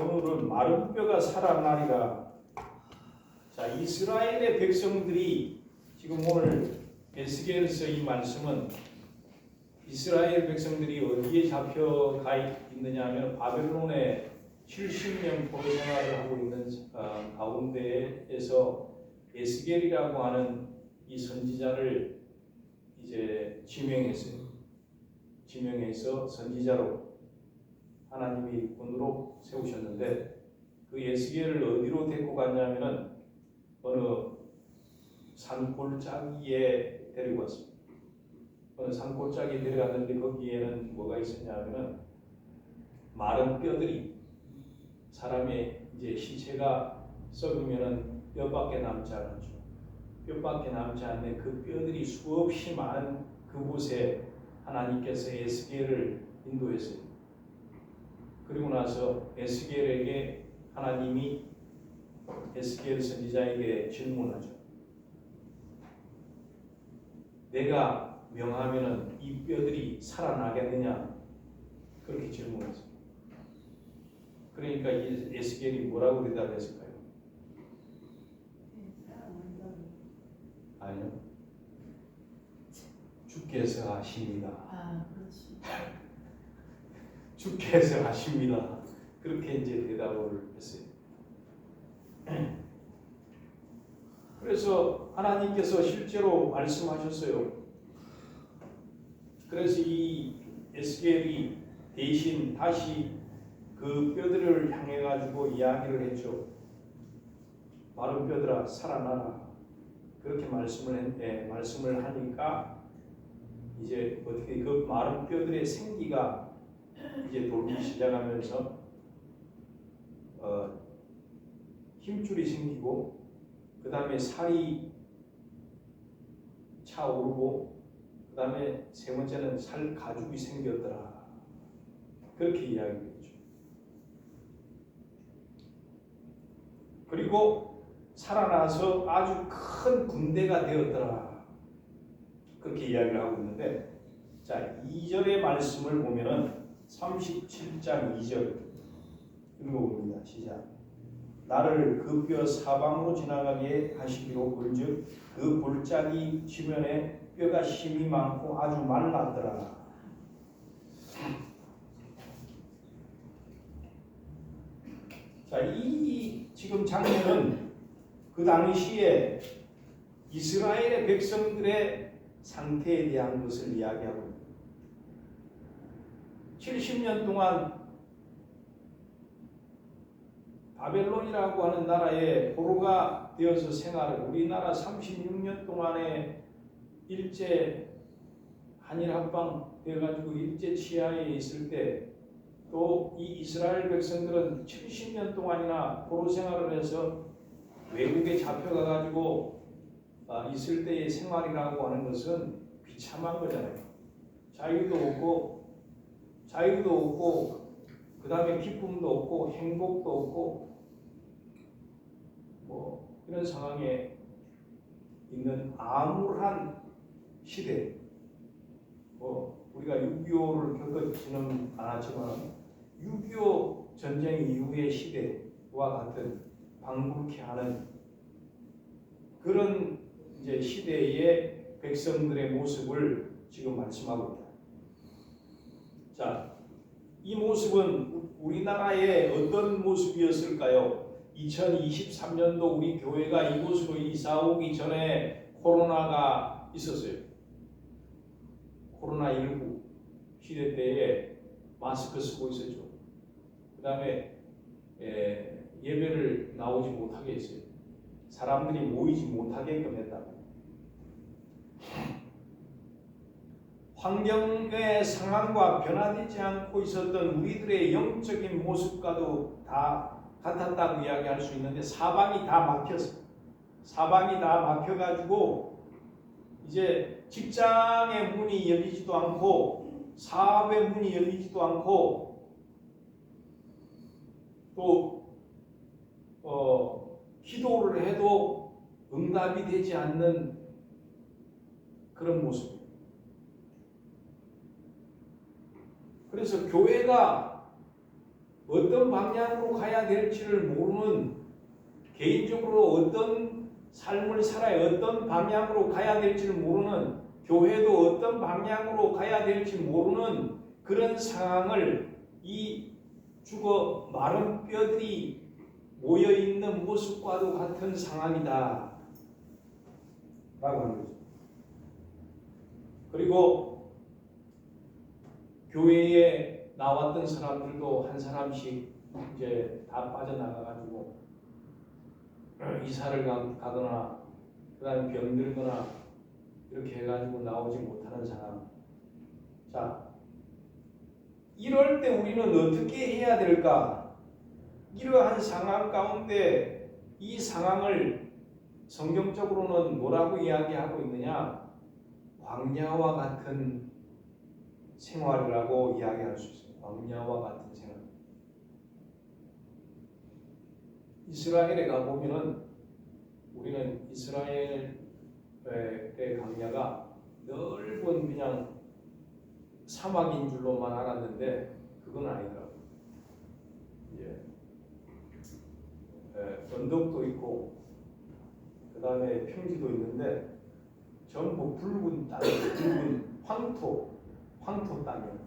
오늘은 마른 뼈가 살아나리라. 자, 이스라엘의 백성들이 지금 오늘 에스겔서 이 말씀은 이스라엘 백성들이 어디에 잡혀가 있느냐 하면 바벨론에 70년 포로 생활을 하고 있는 가운데에서 에스겔이라고 하는 이 선지자를 이제 지명해서 선지자로 하나님이 군으로 세우셨는데 그 에스겔을 어디로 데리고 갔냐면은 어느 산골짜기에 데리고 왔습니다. 어느 산골짜기에 데려갔는데 거기에는 뭐가 있었냐면은 마른 뼈들이 사람의 이제 신체가 썩으면은 뼈밖에 남지 않았죠. 뼈밖에 남지 않는 그 뼈들이 수없이 많은 그곳에 하나님께서 에스겔을 인도했어요. 그리고 나서 에스겔에게 하나님이 에스겔 선지자에게 질문하죠. 내가 명하면은 이 뼈들이 살아나겠느냐? 그렇게 질문했어요. 그러니까 이 에스겔이 뭐라고 대답했을까요? 아니요. 주께서 하십니다. 그렇지. 주께서 하십니다. 그렇게 이제 대답을 했어요. 그래서 하나님께서 실제로 말씀하셨어요. 그래서 이 에스겔이 대신 다시 그 뼈들을 향해 가지고 이야기를 했죠. 마른 뼈들아 살아나라. 그렇게 말씀을 하니까 이제 어떻게 그 마른 뼈들의 생기가 이제 돌기 시작하면서 힘줄이 생기고 그 다음에 살이 차오르고 그 다음에 세 번째는 살 가죽이 생겼더라. 그렇게 이야기했죠. 그리고 살아나서 아주 큰 군대가 되었더라. 그렇게 이야기를 하고 있는데, 자 2절의 말씀을 보면은 37장 2절 읽어봅니다. 시작. 나를 그 뼈 사방으로 지나가게 하시기로 본즉 그 골짜기 지면에 뼈가 심이 많고 아주 말랐더라. 자, 이 지금 장면은 그 당시에 이스라엘의 백성들의 상태에 대한 것을 이야기하고 있습니다. 70년 동안 바벨론이라고 하는 나라에 포로가 되어서 생활을, 우리나라 36년 동안에 일제 한일 합방 되어가지고 일제 치하에 있을 때 또 이 이스라엘 백성들은 70년 동안이나 포로 생활을 해서 외국에 잡혀가가지고 있을 때의 생활이라고 하는 것은 비참한 거잖아요. 자유도 없고 그 다음에 기쁨도 없고 행복도 없고 뭐 이런 상황에 있는 암울한 시대. 뭐 우리가 6.25를 겪지는 않았지만 6.25 전쟁 이후의 시대와 같은 방불케 하는 그런 이제 시대의 백성들의 모습을 지금 말씀하고 있다. 자, 이 모습은 우리나라의 어떤 모습이었을까요? 2023년도 우리 교회가 이곳으로 이사 오기 전에 코로나가 있었어요. 코로나19 시대 때에 마스크 쓰고 있었죠. 그 다음에 예배를 나오지 못하게 했어요. 사람들이 모이지 못하게끔 했다고. 환경의 상황과 변화되지 않고 있었던 우리들의 영적인 모습과도 다 같았다고 이야기할 수 있는데 사방이 다 막혔어요. 사방이 다 막혀가지고 이제 직장의 문이 열리지도 않고 사업의 문이 열리지도 않고 또 기도를 해도 응답이 되지 않는 그런 모습. 그래서 교회가 어떤 방향으로 가야 될지를 모르는, 개인적으로 어떤 삶을 살아야 어떤 방향으로 가야 될지를 모르는, 교회도 어떤 방향으로 가야 될지 모르는 그런 상황을 이 죽어 마른 뼈들이 모여 있는 모습과도 같은 상황이다 라고 하는 거죠. 그리고 교회에 나왔던 사람들도 한 사람씩 이제 다 빠져나가가지고 이사를 가거나 그다음에 병들거나 이렇게 해가지고 나오지 못하는 상황. 자, 이럴 때 우리는 어떻게 해야 될까? 이러한 상황 가운데 이 상황을 성경적으로는 뭐라고 이야기하고 있느냐? 광야와 같은 생활이라고 이야기할 수 있어요. 광야와 같은 생활. 이스라엘에 가보면은 우리는 이스라엘의 광야가 넓은 그냥 사막인 줄로만 알았는데 그건 아니더라고요. 언덕도 있고 그 다음에 평지도 있는데 전부 붉은 땅, 붉은 황토 땅이에요.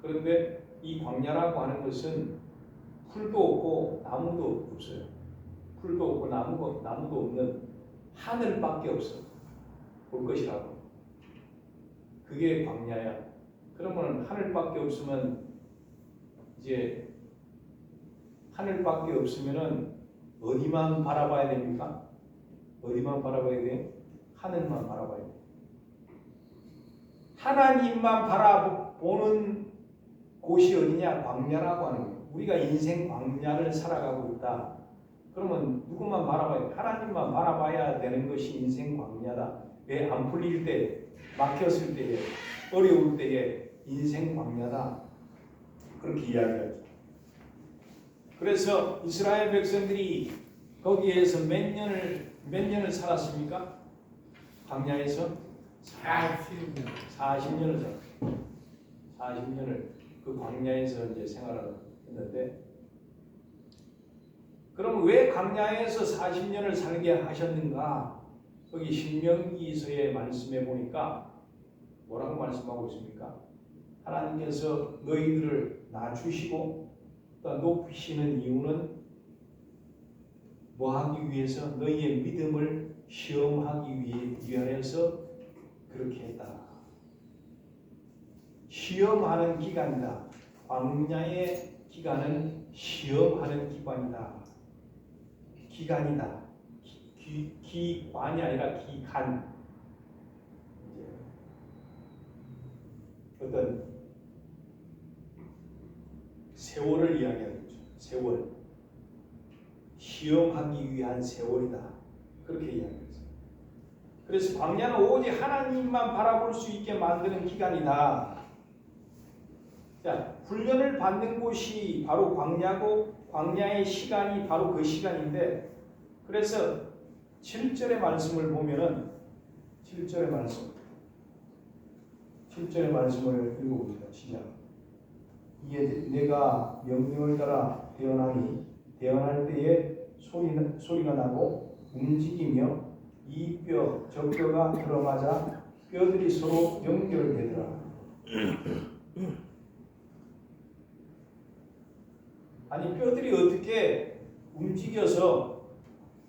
그런데 이 광야라고 하는 것은 풀도 없고 나무도 없어요. 풀도 없고 나무도 없는 하늘밖에 없어. 볼 것이라고. 그게 광야야. 그러면 하늘밖에 없으면 이제 하늘밖에 없으면은 어디만 바라봐야 됩니까? 어디만 바라봐야 돼? 하늘만 바라봐야 돼. 하나님만 바라보는 곳이 어디냐? 광야라고 하는 거예요. 우리가 인생 광야를 살아가고 있다. 그러면 누구만 바라봐야 돼? 하나님만 바라봐야 되는 것이 인생 광야다. 왜 안 풀릴 때, 막혔을 때에, 어려울 때에 인생 광야다. 그렇게 이야기하죠. 그래서 이스라엘 백성들이 거기에서 몇 년을 살았습니까? 광야에서 40년을 살았어요. 40년을 그 광야에서 이제 생활을 했는데, 그럼 왜 광야에서 40년을 살게 하셨는가? 거기 신명기서의 말씀에 보니까 뭐라고 말씀하고 있습니까? 하나님께서 너희들을 낮추시고 또 높이시는 이유는 뭐 하기 위해서? 너희의 믿음을 시험하기 위하여서 그렇게 했다. 시험하는 기간이다. 광야의 기간은 시험하는 기간이다. 기관이 아니라 기간. 어떤 세월을 이야기하겠죠. 세월. 시험하기 위한 세월이다. 그렇게 이야기했어요. 그래서 광야는 오직 하나님만 바라볼 수 있게 만드는 기간이다. 자, 훈련을 받는 곳이 바로 광야고 광야의 시간이 바로 그 시간인데, 그래서 7절의 말씀을 보면은 7절의 말씀을 읽어봅니다. 시작. 이에 내가 명령을 따라 대언하니 대언할 때에 소리가 나고 움직이며 이 뼈 저 뼈가 들어맞아 뼈들이 서로 연결되더라. 아니, 뼈들이 어떻게 움직여서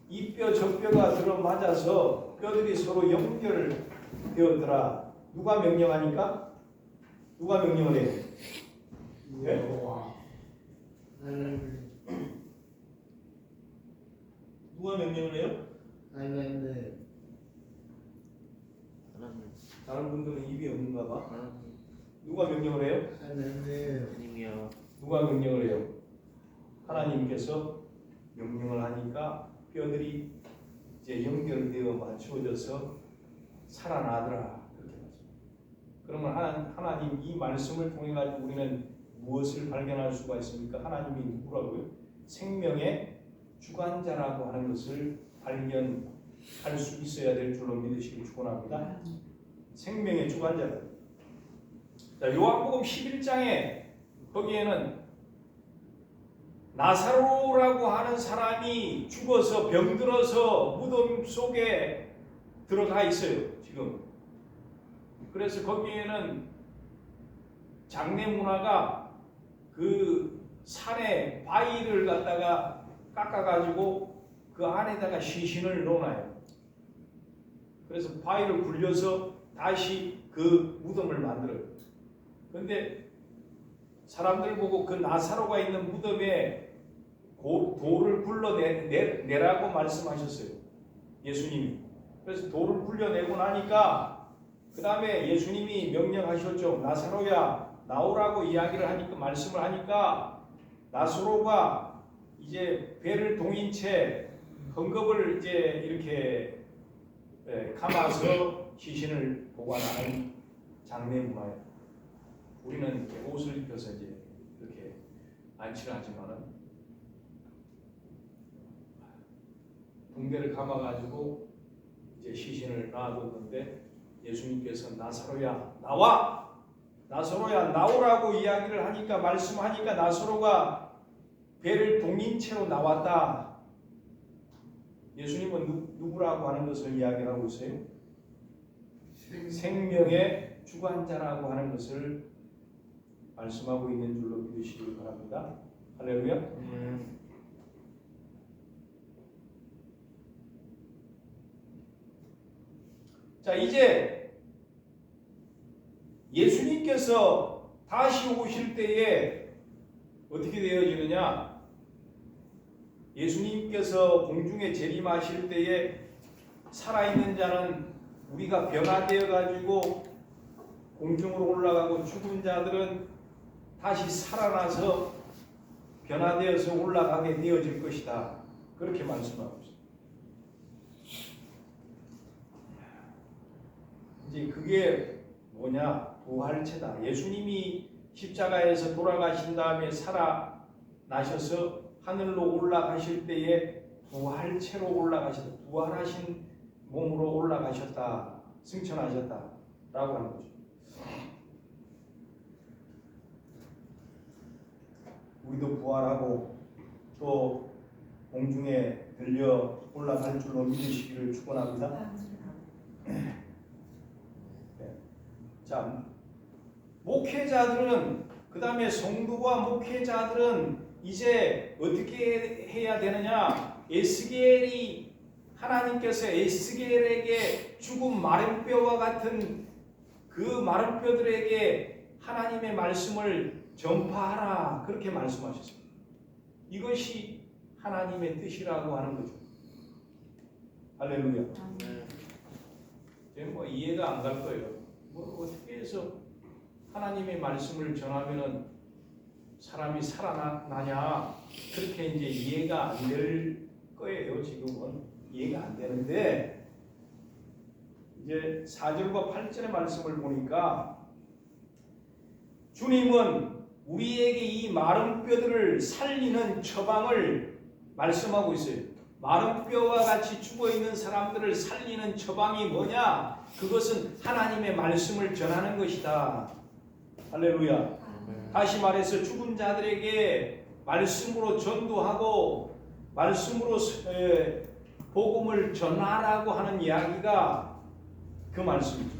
이 뼈 저 뼈가 들어맞아서 뼈들이 서로 연결되었더라. 누가 명령하니까? 누가 명령을 해요? 네? 누가 명령을 해요? 하나님. 다른 분들은 입이 없는가 봐. 누가 명령을 해요? 하나님이요. 누가 명령을 해요? 하나님께서 명령을 하니까 뼈들이 이제 연결되어 맞추어져서 살아나더라. 그렇게 말씀합니다. 그러면 하나님 이 말씀을 통해 가지고 우리는 무엇을 발견할 수가 있습니까? 하나님이 누구라고요? 생명의 주관자라고 하는 것을 발견할 수 있어야 될 줄로 믿으시기 축원합니다. 생명의 주관자다. 자, 요한복음 11장에 거기에는 나사로라고 하는 사람이 죽어서 병들어서 무덤 속에 들어가 있어요. 지금. 그래서 거기에는 장례 문화가 그 산에 바위를 갖다가 깎아가지고 그 안에다가 시신을 넣어놔요. 그래서 바위를 굴려서 다시 그 무덤을 만들어요. 그런데 사람들 보고 그 나사로가 있는 무덤에 돌을 굴러내라고 말씀하셨어요. 예수님이. 그래서 돌을 굴려내고 나니까 그 다음에 예수님이 명령하셨죠. 나사로야 나오라고 이야기를 하니까 말씀을 하니까 나사로가 이제 배를 동인 채 헝겊을 이제 이렇게 감아서 시신을 보관하는 장례 문화예요. 우리는 이렇게 옷을 입혀서 이제 이렇게 안치를 하지만은 붕대를 감아가지고 이제 시신을 놔뒀는데 예수님께서 나사로야 나와! 나사로야 나오라고 이야기를 하니까 말씀하니까 나사로가 배를 동인 채로 나왔다. 예수님은 누구라고 하는 것을 이야기하고 있어요? 생명의 주관자라고 하는 것을 말씀하고 있는 줄로 믿으시기 바랍니다. 할렐루야. 자, 이제 예수님께서 다시 오실 때에 어떻게 되어지느냐? 예수님께서 공중에 재림하실 때에 살아있는 자는 우리가 변화되어 가지고 공중으로 올라가고 죽은 자들은 다시 살아나서 변화되어서 올라가게 되어질 것이다. 그렇게 말씀하고 있습니다. 이제 그게 뭐냐? 부활체다. 예수님이 십자가에서 돌아가신 다음에 살아나셔서 하늘로 올라가실 때에 부활체로 올라가셨다. 부활하신 몸으로 올라가셨다. 승천하셨다라고 하는 거죠. 우리도 부활하고 또 공중에 들려 올라갈 줄로 믿으시기를 축원합니다. 네. 자, 목회자들은 그 다음에 성도와 목회자들은 이제 어떻게 해야 되느냐? 에스겔이 하나님께서 에스겔에게 죽은 마른 뼈와 같은 그 마른 뼈들에게 하나님의 말씀을 전파하라 그렇게 말씀하셨습니다. 이것이 하나님의 뜻이라고 하는 거죠. 할렐루야. 저는 뭐 이해가 안 갈 거예요. 뭐 어떻게 해서 하나님의 말씀을 전하면은 사람이 살아나냐 그렇게 이제 이해가 안 될 거예요. 지금은 이해가 안 되는데 이제 4절과 8절의 말씀을 보니까 주님은 우리에게 이 마른 뼈들을 살리는 처방을 말씀하고 있어요. 마른 뼈와 같이 죽어있는 사람들을 살리는 처방이 뭐냐? 그것은 하나님의 말씀을 전하는 것이다. 할렐루야. 다시 말해서 죽은 자들에게 말씀으로 전도하고 말씀으로 복음을 전하라고 하는 이야기가 그 말씀이죠.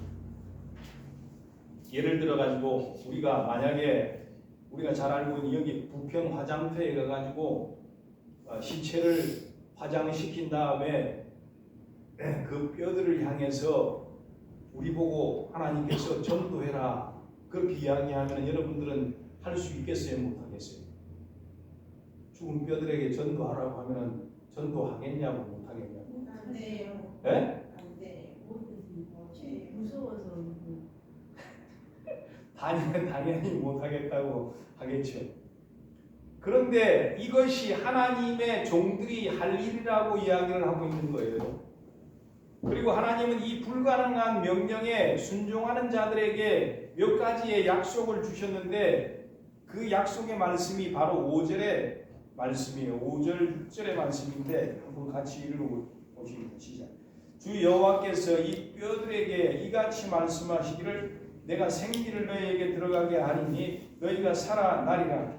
예를 들어 가지고 우리가 만약에 우리가 잘 알고 있는 여기 부평 화장터에 가가지고 시체를 화장시킨 다음에 그 뼈들을 향해서 우리 보고 하나님께서 전도해라 그렇게 이야기하면 여러분들은 할 수 있겠어요? 못하겠어요? 죽은 뼈들에게 전도하라고 하면 전도하겠냐고 못하겠냐고? 안 돼요. 예? 안 돼. 무서워서. 당연히 못하겠다고 하겠죠. 그런데 이것이 하나님의 종들이 할 일이라고 이야기를 하고 있는 거예요. 그리고 하나님은 이 불가능한 명령에 순종하는 자들에게 몇 가지의 약속을 주셨는데 그 약속의 말씀이 바로 5절의 말씀이에요. 5절 6절의 말씀인데 한번 같이 읽어보시겠습니다. 시작. 주 여호와께서 이 뼈들에게 이같이 말씀하시기를 내가 생기를 너희에게 들어가게 하리니 너희가 살아나리라.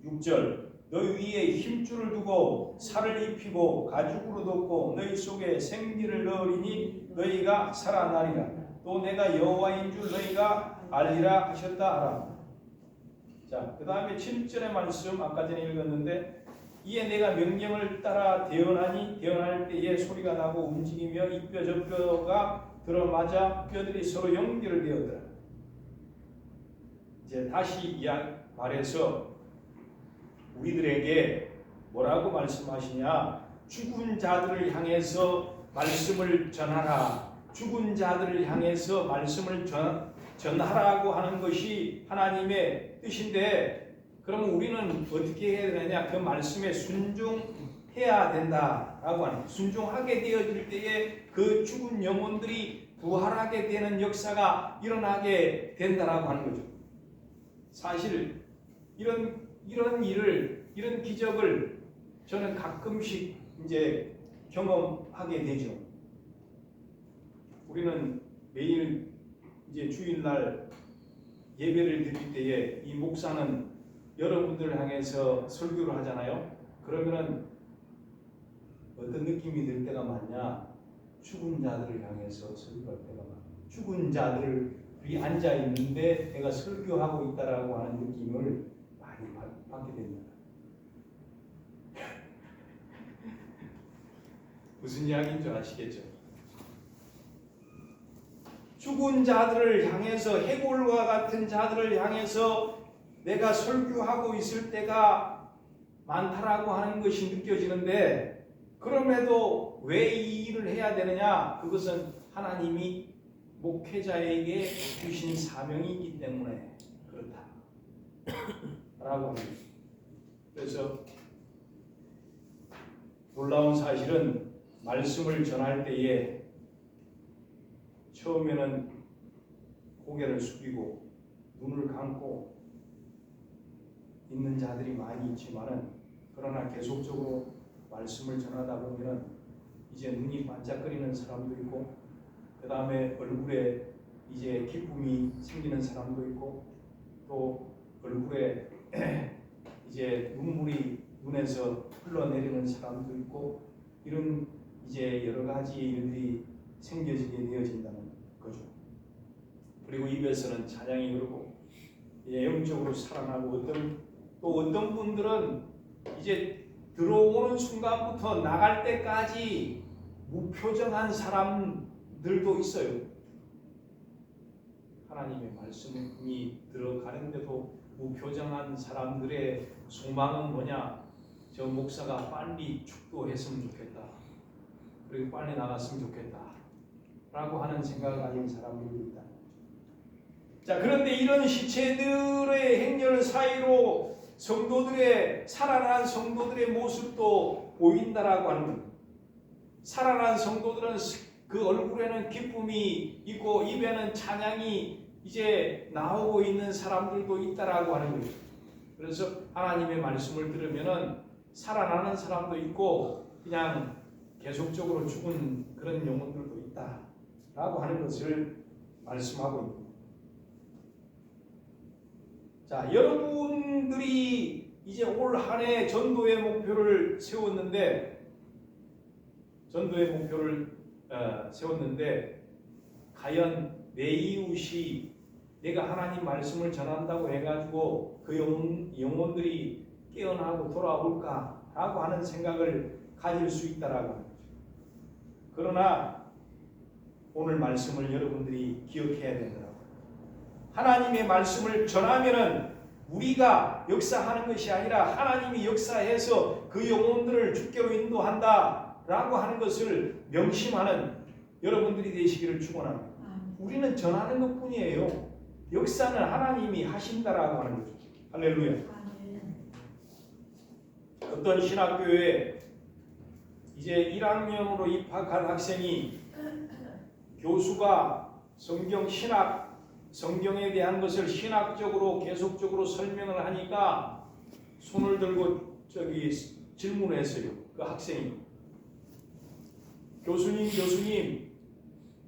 6절 너희 위에 힘줄을 두고 살을 입히고 가죽으로 덮고 너희 속에 생기를 넣으리니 너희가 살아나리라. 또 내가 여호와인 줄 너희가 알리라 하셨다 하라. 자, 그 다음에 7절의 말씀 아까 전에 읽었는데 이에 내가 명령을 따라 대언하니 대언할 때에 소리가 나고 움직이며 이 뼈 저 뼈가 들어맞아 뼈들이 서로 연결되었더라. 이제 다시 말해서 우리들에게 뭐라고 말씀하시냐? 죽은 자들을 향해서 말씀을 전하라. 죽은 자들을 향해서 말씀을 전하라고 하는 것이 하나님의 뜻인데, 그러면 우리는 어떻게 해야 되느냐? 그 말씀에 순종해야 된다라고 하는, 순종하게 되어질 때에 그 죽은 영혼들이 부활하게 되는 역사가 일어나게 된다라고 하는 거죠. 사실 이런 일을, 이런 기적을 저는 가끔씩 이제 경험하게 되죠. 우리는 매일 이제 주일날 예배를 드릴 때에 이 목사는 여러분들을 향해서 설교를 하잖아요. 그러면은 어떤 느낌이 들 때가 많냐? 죽은 자들을 향해서 설교할 때가 많아요. 죽은 자들이 앉아 있는데 내가 설교하고 있다라고 하는 느낌을 많이 받게 됩니다. 무슨 이야기인 줄 아시겠죠? 죽은 자들을 향해서, 해골과 같은 자들을 향해서 내가 설교하고 있을 때가 많다라고 하는 것이 느껴지는데, 그럼에도 왜 이 일을 해야 되느냐? 그것은 하나님이 목회자에게 주신 사명이기 때문에 그렇다 라고 합니다. 그래서 놀라운 사실은 말씀을 전할 때에 처음에는 고개를 숙이고 눈을 감고 있는 자들이 많이 있지만은, 그러나 계속적으로 말씀을 전하다 보면은 이제 눈이 반짝거리는 사람도 있고, 그 다음에 얼굴에 이제 기쁨이 생기는 사람도 있고, 또 얼굴에 이제 눈물이 눈에서 흘러내리는 사람도 있고, 이런 이제 여러 가지 일들이 생겨지게 되어진다는 거죠. 그리고 입에서는 찬양이 흐르고 영적으로 살아나고, 또 어떤 분들은 이제 들어오는 순간부터 나갈 때까지 무표정한 사람들도 있어요. 하나님의 말씀이 들어가는데도 무표정한 사람들의 소망은 뭐냐? 저 목사가 빨리 축도했으면 좋겠다. 그리고 빨리 나갔으면 좋겠다. 라고 하는 생각을 가진 사람들이 있다. 자, 그런데 이런 시체들의 행렬 사이로 살아난 성도들의 모습도 보인다라고 하는 겁니다. 살아난 성도들은 그 얼굴에는 기쁨이 있고 입에는 찬양이 이제 나오고 있는 사람들도 있다라고 하는 거죠. 그래서 하나님의 말씀을 들으면은 살아나는 사람도 있고 그냥 계속적으로 죽은 그런 영혼들도 있다라고 하는 것을 말씀하고 있습니다. 자, 여러분들이 이제 올 한 해 전도의 목표를 세웠는데, 과연 내 이웃이 내가 하나님 말씀을 전한다고 해가지고 그 영혼들이 깨어나고 돌아올까라고 하는 생각을 가질 수 있다라고 하는 거죠. 그러나 오늘 말씀을 여러분들이 기억해야 된다고. 하나님의 말씀을 전하면은 우리가 역사하는 것이 아니라 하나님이 역사해서 그 영혼들을 주께로 인도한다라고 하는 것을 명심하는 여러분들이 되시기를 축원합니다. 우리는 전하는 것뿐이에요. 역사는 하나님이 하신다라고 하는 거죠. 할렐루야. 어떤 신학교에 이제 1학년으로 입학한 학생이 교수가 성경에 대한 것을 신학적으로 계속적으로 설명을 하니까 손을 들고 질문을 했어요. 그 학생이. 교수님,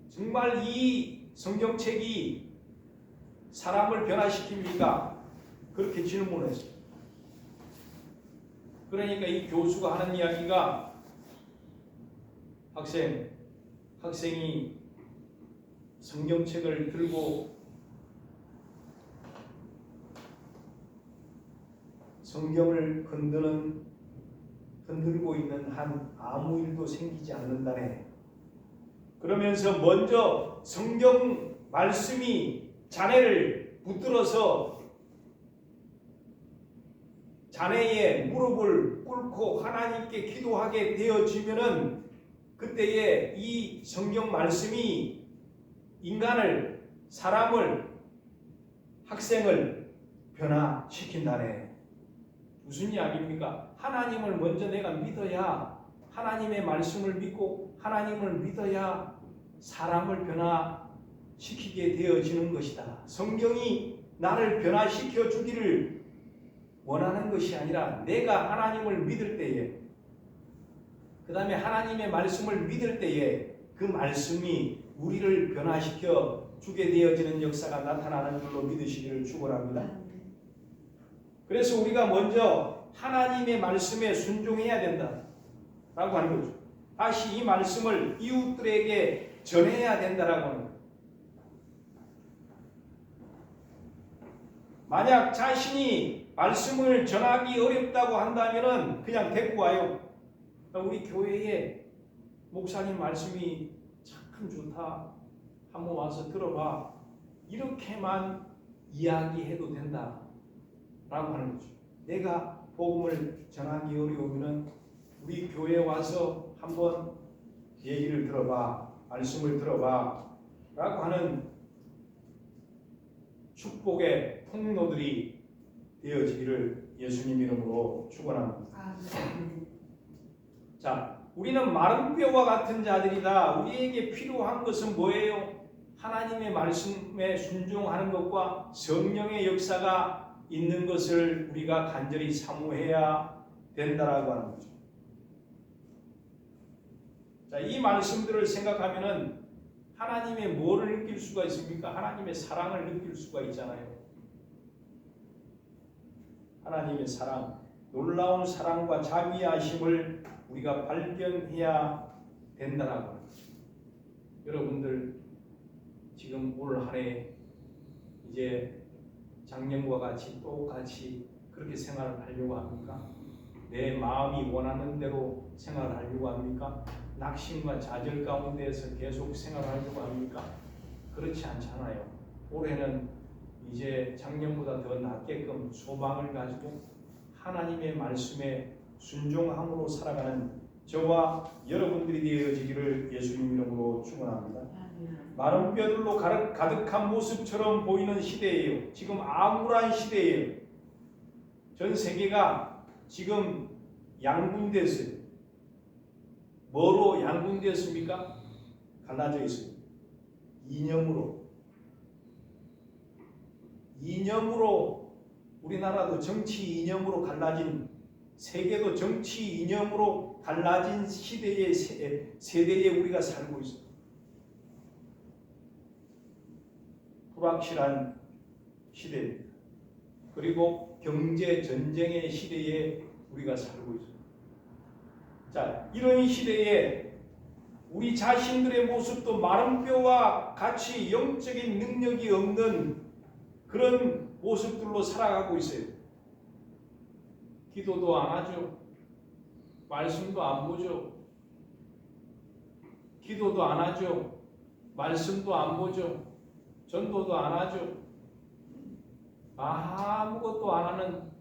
정말 이 성경책이 사람을 변화시킵니까? 그렇게 질문했어요. 그러니까 이 교수가 하는 이야기가 학생이 성경책을 들고 성경을 흔들고 있는 한 아무 일도 생기지 않는다네. 그러면서 먼저 성경 말씀이 자네를 붙들어서 자네의 무릎을 꿇고 하나님께 기도하게 되어지면은 그때에 이 성경 말씀이 인간을, 사람을, 학생을 변화시킨다네. 무슨 이야기입니까? 하나님을 먼저 내가 믿어야, 하나님의 말씀을 믿고 하나님을 믿어야 사람을 변화시키게 되어지는 것이다. 성경이 나를 변화시켜 주기를 원하는 것이 아니라 내가 하나님을 믿을 때에, 그 다음에 하나님의 말씀을 믿을 때에 그 말씀이 우리를 변화시켜 주게 되어지는 역사가 나타나는 줄로 믿으시기를 축원합니다. 그래서 우리가 먼저 하나님의 말씀에 순종해야 된다라고 하는 거죠. 다시 이 말씀을 이웃들에게 전해야 된다라고 하는 거죠. 만약 자신이 말씀을 전하기 어렵다고 한다면은 그냥 데리고 와요. 우리 교회에 목사님 말씀이 참 좋다. 한번 와서 들어봐. 이렇게만 이야기해도 된다. 라고 하는 거죠. 내가 복음을 전하기 어려우면 우리 교회에 와서 한번 얘기를 들어봐. 말씀을 들어봐. 라고 하는 축복의 통로들이 되어지기를 예수님 이름으로 축원합니다. 자, 우리는 마른 뼈와 같은 자들이다. 우리에게 필요한 것은 뭐예요? 하나님의 말씀에 순종하는 것과 성령의 역사가 있는 것을 우리가 간절히 사모해야 된다라고 하는 거죠. 자, 이 말씀들을 생각하면은 하나님의 뭐를 느낄 수가 있습니까? 하나님의 사랑을 느낄 수가 있잖아요. 하나님의 사랑, 놀라운 사랑과 자비하심을 우리가 발견해야 된다라고 하는 거죠. 여러분들 지금 올 한 해 이제 작년과 같이 똑같이 그렇게 생활을 하려고 합니까? 내 마음이 원하는 대로 생활을 하려고 합니까? 낙심과 좌절 가운데에서 계속 생활하려고 합니까? 그렇지 않잖아요. 올해는 이제 작년보다 더 낫게끔 소망을 가지고 하나님의 말씀에 순종함으로 살아가는 저와 여러분들이 되어지기를 예수님 이름으로 축원합니다. 마른 뼈들로 가득한 모습처럼 보이는 시대예요. 지금 암울한 시대예요. 전 세계가 지금 양분됐어요. 뭐로 양분됐습니까? 갈라져 있어요. 이념으로 우리나라도 정치 이념으로 갈라진, 세계도 정치 이념으로 갈라진 시대의 세대에 우리가 살고 있어요. 불확실한 시대입니다. 그리고 경제 전쟁의 시대에 우리가 살고 있어요. 자, 이런 시대에 우리 자신들의 모습도 마른 뼈와 같이 영적인 능력이 없는 그런 모습들로 살아가고 있어요. 기도도 안 하죠. 말씀도 안 보죠. 기도도 안 하죠. 말씀도 안 보죠. 전도도 안 하죠. 아무것도 안 하는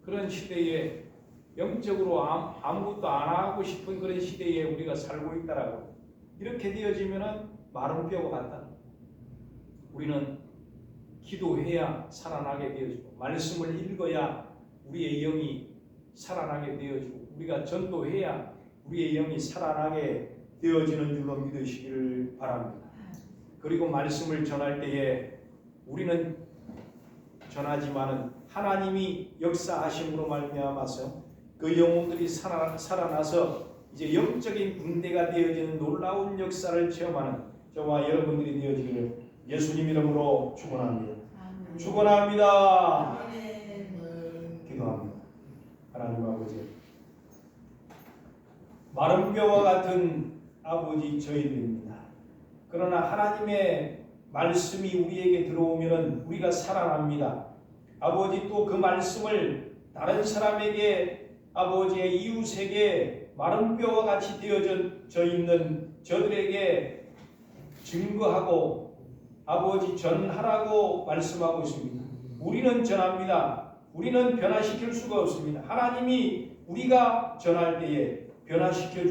그런 시대에, 영적으로 아무것도 안 하고 싶은 그런 시대에 우리가 살고 있다라고. 이렇게 되어지면은 마른 뼈와 같다. 우리는 기도해야 살아나게 되어지고, 말씀을 읽어야 우리의 영이 살아나게 되어지고, 우리가 전도해야 우리의 영이 살아나게 되어지는 줄로 믿으시기를 바랍니다. 그리고 말씀을 전할 때에 우리는 전하지만은 하나님이 역사하심으로 말미암아서 그 영혼들이 살아나서 이제 영적인 군대가 되어지는 놀라운 역사를 체험하는 저와 여러분들이 되어지기를 예수님 이름으로 축원합니다. 아멘. 축원합니다. 아멘. 기도합니다. 하나님 아버지, 마른 뼈와 같은 아버지 저희들입니다. 그러나 하나님의 말씀이 우리에게 들어오면 우리가 살아납니다. 아버지, 또 그 말씀을 다른 사람에게, 아버지의 이웃에게 마른 뼈와 같이 되어져 있는 저들에게 증거하고 아버지 전하라고 말씀하고 있습니다. 우리는 전합니다. 우리는 변화시킬 수가 없습니다. 하나님이 우리가 전할 때에 변화시켜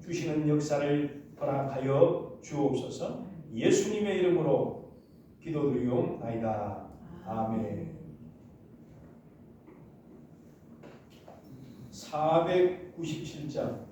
주시는 역사를 허락하여 주옵소서. 예수님의 이름으로 기도드리옵나이다. 아멘. 497장